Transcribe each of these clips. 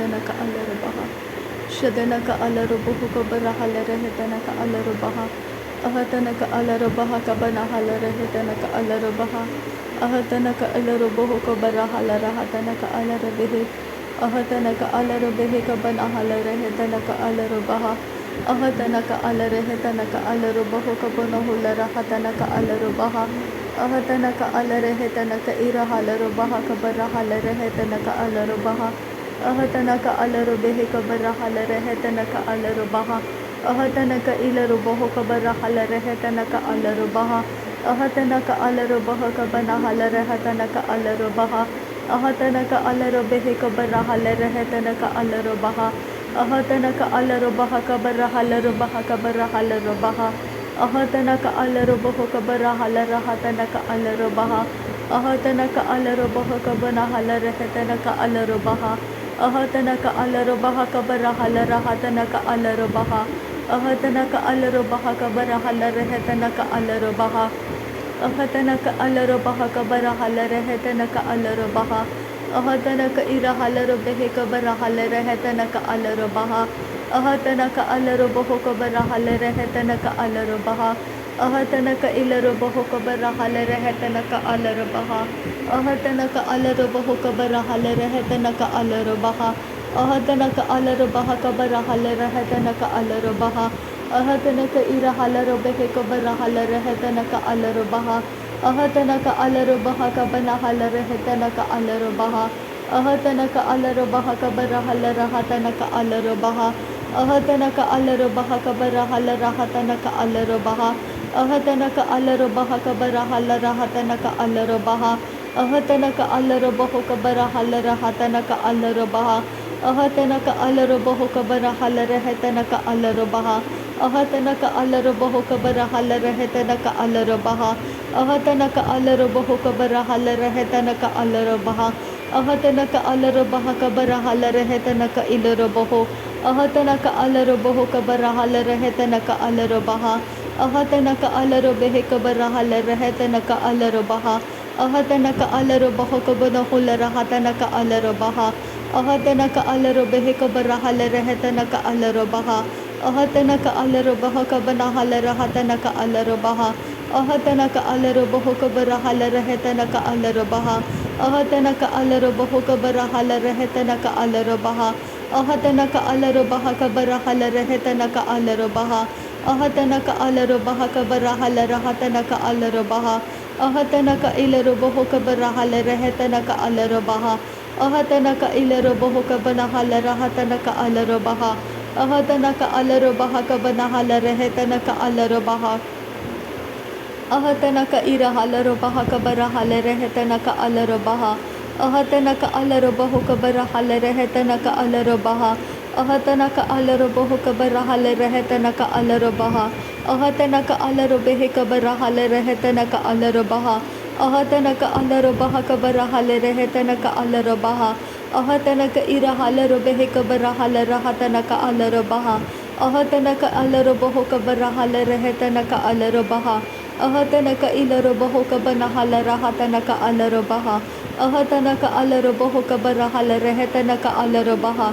तनक अलरबहा शदनक अलरबुह कबरहल रह तनक अलरबहा अहतनक अलरबहा कबनहल रह तनक अलरबहा अहतनक अलरबुह कबरहल रह तनक अलरबह अहतनक अलरबह कबनहल रह तनक अलरबहा अहतनक अलरह तनक अलरबह कबनहुल रह तनक अलरबहा अहतनक अलरह तनक इरहल रबहा कबरहल रह तनक अलरबहा अहतनक अलरबह कबरहल रह तनक अलरबहा अहतनक इलरबह कबरहल रह तनक अलरबहा अहतनक अलरबह कबनहल रह तनक अलरबहा अहतनक अलरबह कबरहल रह तनक अलरबहा अहतनक अलरबह कबरहल रबह कबरहल रबहा अहतनक अलरबह कबरहल रह तनक अलरबहा अहतनक अलरबह कबनहल रह तनक अलरबहा अहतनक अलरबह कबरहल रह तनक अलरबहा अहतनक अलरबह कबरहल रह तनक अलरबहा अहतनक अलरबह कबरहल रह तनक अलरबहा अहतनक इरहल रबह कबरहल रह तनक अलरबहा अहतनक अलरबह कबरहल रह तनक अलरबहा अहतनक इलरबह कबरहल रह तनक अलरबहा अहतनक अलरबह कबरहल रह तनक अलरबहा अहतनक अलरबह कबरहल रह तनक अलरबहा अहतनक इरहल रबह कबरहल रह तनक अलरबहा अहतनक अलरबह कबनहल रह तनक अलरबहा अहतनक अलरबह कबरहल रह तनक अलरबहा अहतनक अलरबह कबरहल रह तनक अलरबहा अहतनक अलरबह कबरहल रह तनक अलरबहा अहतनक अलरबह कबरहल रह तनक अलरबहा अहतनक अलरबह कबरहल रह तनक अलरबहा अहतनक अलरबह कबरहल रह तनक अलरबहा अहतनक अलरबह कबरहल रह तनक अलरबहा अहतनक अलरबह कबरहल रह तनक इलरबह अहतनक अलरबह कबरहल रह तनक अलरबहा अहतनक अलरबह कबरहल रह तनक अलरबहा अहतनक अलरबह कबनहुल रह तनक अलरबहा अहतनक अलरबह कबरहल रह तनक अलरबहा अहतनक अलरबह कबनहल रह तनक अलरबहा अहतनक अलरबह कबरहल रह तनक अलरबहा अहतनक अलरबह कबरहल रह तनक अलरबहा अहतनक अलरबह कबरहल रह तनक अलरबहा अहतनक अलरबह कबरहल रह तनक अलरबहा अहतनक इलरबह कबरहल रह तनक अलरबहा अहतनक इलरबह कबनहल रह तनक अलरबहा अहतनक अलरबह कबनहल रह तनक अलरबहा अहतनक इरहल रबह कबरहल रह तनक अलरबहा अहतनक अलरबह कबरहल रह तनक अलरबहा अहतनक अलरबह कबरहल रह तनक अलरबहा अहतनक अलरबह कबरहल रह तनक अलरबहा अहतनक अलरबह कबरहल रह तनक अलरबहा अहतनक इरहल रबह कबरहल रह तनक अलरबहा अहतनक अलरबह कबरहल रह तनक अलरबहा अहतनक इलरबह कबनहल रह तनक अलरबहा अहतनक अलरबह कबरहल रह तनक अलरबहा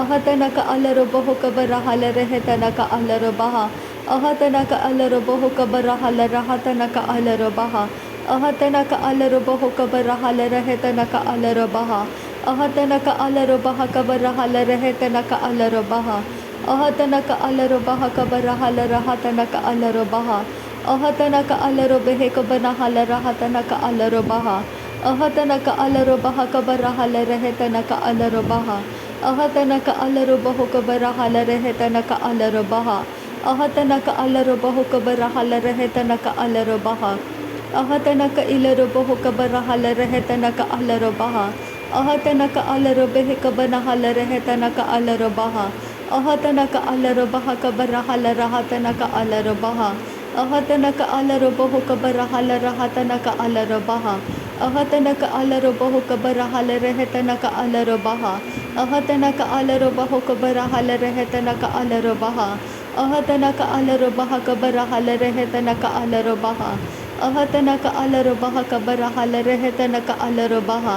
अहतनक अलरबह कबरहल रह तनक अलरबहा अहतनक अलरबह कबरहल रह तनक अलरबहा अहतनक अलरबह कबरहल रह तनक अलरबहा अहतनक अलरबह कबरहल रह तनक अलरबहा अहतनक अलरबह कबरहल रह तनक अलरबहा अहतनक अलरबह कबनहल रह तनक अलरबहा अहतनक अलरबह कबरहल रह तनक अलरबहा अहतनक अलरबह कबरहल रह तनक अलरबहा अहतनक अलरबह कबरहल रह तनक अलरबहा अहतनक इलरबह कबरहल रह तनक अलरबहा अहतनक अलरबह कबनहल रह तनक अलरबहा अहतनक अलरबह कबरहल रह तनक अलरबहा अहतनक अलरबह कबरहल रह तनक अलरबहा अहतनक अलरबह कबरहल रह तनक अलरबहा अहतनक अलरबह कबरहल रह तनक अलरबहा अहतनक अलरबह कबरहल रह तनक अलरबहा अहतनक अलरबह कबरहल रह तनक अलरबहा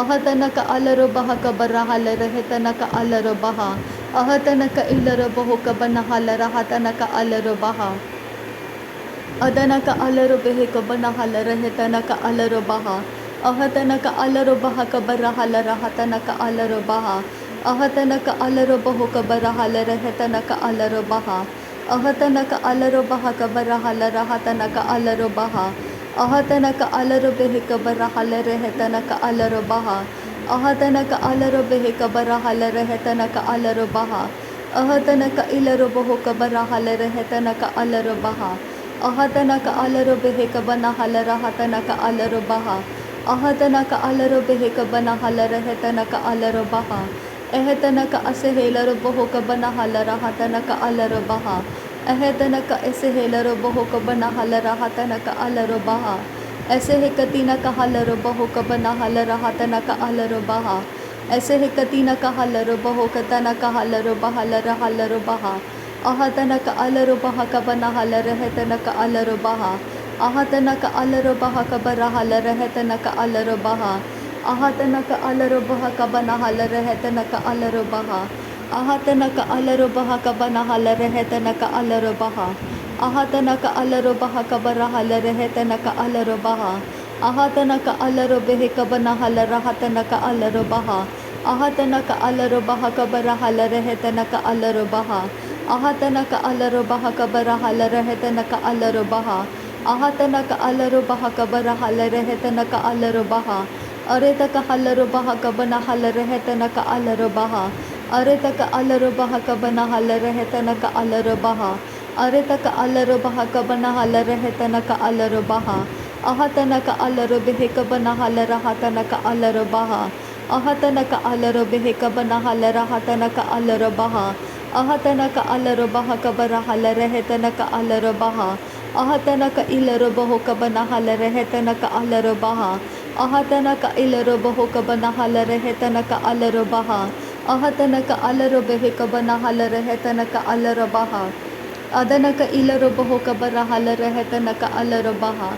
अहतनक अलरो बह कबरहल रहतनक अलरो बहा अहतनक इलरो बहु कबनहल रहतनक अलरो बहा अदनक अलरो बेह कबनहल रहतनक अलरो बहा अहतनक अलरो बह कबरहल रहतनक अलरो बहा अहतनक अलरो बहु कबरहल रहतनक अलरो बहा अहतनक अलरो बह कबरहल रहतनक अलरो बहा अहतनक अलरो बेह कबरहल रहतनक अलरो बहा अहतनक अलरो बेह कबरहल रहतनक अलरो बहा अहतनक इलरो बहु कबरहल रहतनक अलरो बहा अहतनक अलरो बेह कबनहल रहतनक अलरो बहा अहतनक अलरो बेह कबनहल रहतनक अलरो बहा अहतनक असहेलरो बहु कबनहल रहतनक अलरो बहा अहतनक असहेलरो बहु कबनहल रहतनक अलरो बहा ऐसे है कतीना कहलरो बहु कबनहल रहतनक अलरो बहा ऐसे है कतीना कहलरो बहु कतना कहलरो बहल रहलरो बहा अहतनक अलरो बह कबनहल रहतनक अलरो बहा अहतनक अलरो बह कबरहल रहतनक अलरो बहा अहतनक अलरो बह कबनहल रहतनक अलरो बहा अहतनक अलरो बह कबनहल रहतनक अलरो बहा अहतनक अलरो बह कबरहल रहतनक अलरो बहा अहतनक अलरो बेह कबनहल रहतनक अलरो बहा अहतनक अलरो बह कबरहल रहतनक अलरो बहा अहतनक अलरो बह कबरहल रहतनक अलरो बहा अहतनक अलरो बह कबरहल रहतनक अलरो बहा अरे तक हलरो बह कबनहल रहतनक अलरो बहा अरे तक अलरो बह कबनहल रहतनक अलरो बहा अरे तक अलरो बह कबनहल रहतनक अलरो बहा अहतनक अलरो बेह कबनहल रहतनक अलरो बहा अहतनक अलरो बेह कबनहल रहतनक अलरो बहा अहतनक अलरो बह कबरहल रहतनक अलरो बहा अहतनक इलरो बहु कबनहल रहतनक अलरो बहा अहतनक इलरो बहु कबनहल रहतनक अलरो बहा अहतनक अलरो बेह कबनहल रहतनक अलरो बहा अदनक इलरो बहु कबरहल रहतनक अलरो बहा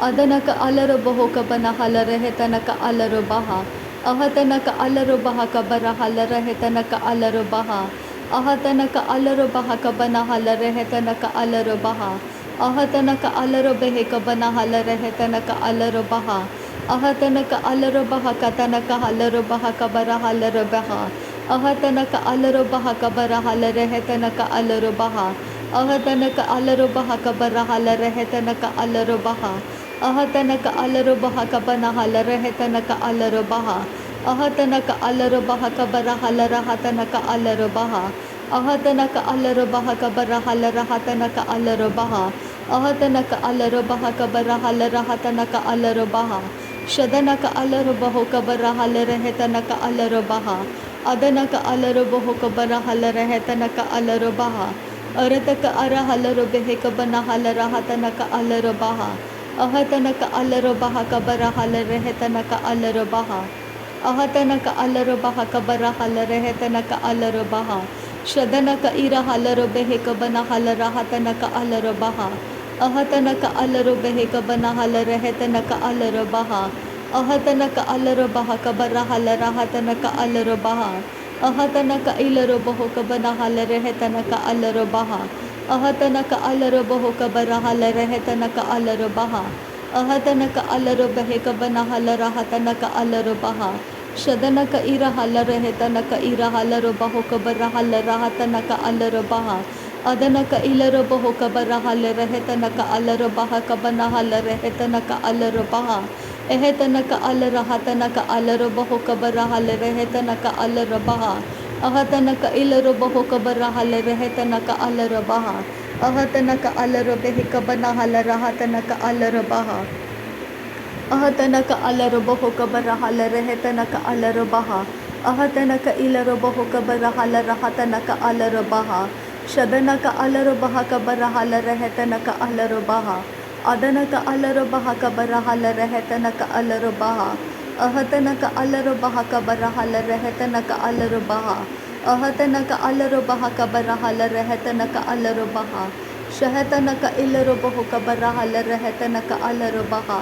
अदनक अलरो बहु कबनहल रहतनक अलरो बहा अहतनक अलरो बह कबरहल रहतनक अलरो बहा अहतनक अलरो बह कबनहल रहतनक अलरो बहा अहतनक अलरो बेह कबनहल रहतनक अलरो बहा अहतनक अलरो बह कतनक हलरो बह कबरहल बहा अहतनक अलरो बह कबरहल रहतनक अलरो बहा अहतनक अलरो बह कबरहल रहतनक अलरो बहा अहतनक अलरो बह कबनहल रहतनक अलरो बहा अहतनक अलरो बह कबरहल रहतनक अलरो बहा अहतनक अलरो बह कबरहल रहतनक अलरो बहा अहतनक अलरो बह कबरहल रहतनक अलरो बहा शदनक अलरो बहु कबरहल रहतनक अलरो बहा अदनक अलरो बहु कबरहल रहतनक अलरो बहा अरतक अरहलरो बेह कबनहल रहतनक अलरो बहा अहतनक अलरो बह कबरहल रहतनक अलरो बहा अहतनक अलरो बह कबरहल रहतनक अलरो बहा शदनक इरहलरो बेह कबनहल रहतनक अलरो बहा अहतनक अलरो बेह कबनहल रहतनक अलरो बहा अहतनक अलरो बह कबरहल रहतनक अलरो बहा अहतनक इलरो बहु कबनहल रहतनक अलरो बहा अहतनक अलरो बहु कबरहल रहतनक अलरो बहा अहतनक अलरो बेह कबनहल रहतनक अलरो बहा शदनक इरहल रहतनक इरहलरो बहु कबरहल रहतनक अलरो बहा अदनक इलरो बहु कबरहल रहतनक अलरो बहा कबनहल रहतनक अलरो बहा एहतनक अल रहतनक अलरो बहु कबरहल रहतनक अलरो बहा अहतनक इलरो बहु कबरहल रहतनक अलरो बहा अहतनक अलरो बेह कबनहल रहतनक अलरो बहा अहतनक अलरो बहु कबरहल रहतनक अलरो बहा अहतनक इलरो बहु कबरहल रहतनक अलरो बहा शदनक अलरो बह कबरहल रहतनक अलरो बहा अदनक अलरो बह कबरहल रहतनक अलरो बहा अहतनक अलरो बह कबरहल रहतनक अलरो बहा अहतनक अलरो बह कबरहल रहतनक अलरो बहा शहतनक इलरो बहु कबरहल रहतनक अलरो बहा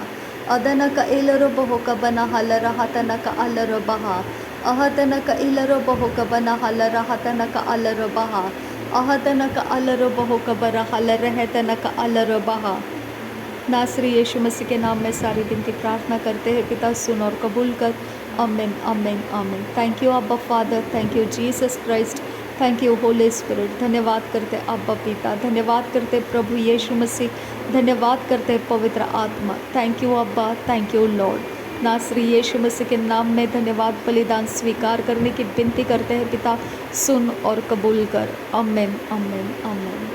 अदनक इलरो बहो कबना हल रहतनक अलरो बहा अहतनक इलरो बहो कबना हल रहतनक अलरो बहा अहतनक अलरो बहो कबरा हल रहतनक अलरो बहा। नासरी यीशु मसीह के नाम में सारी विनती प्रार्थना करते हैं पिता, सुन और कबूल कर। आमीन आमीन आमीन। थैंक यू अब्बा father, thank you Jesus Christ, thank you Holi spirit. धन्यवाद करते अब्बा पिता, धन्यवाद करते प्रभु यीशु मसीह, धन्यवाद करते पवित्र आत्मा। थैंक यू अब्बा, थैंक यू लॉर्ड। नासरी यीशु मसीह के नाम में धन्यवाद बलिदान स्वीकार करने की विनती करते हैं पिता, सुन और कबूल कर। आमीन आमीन आमीन।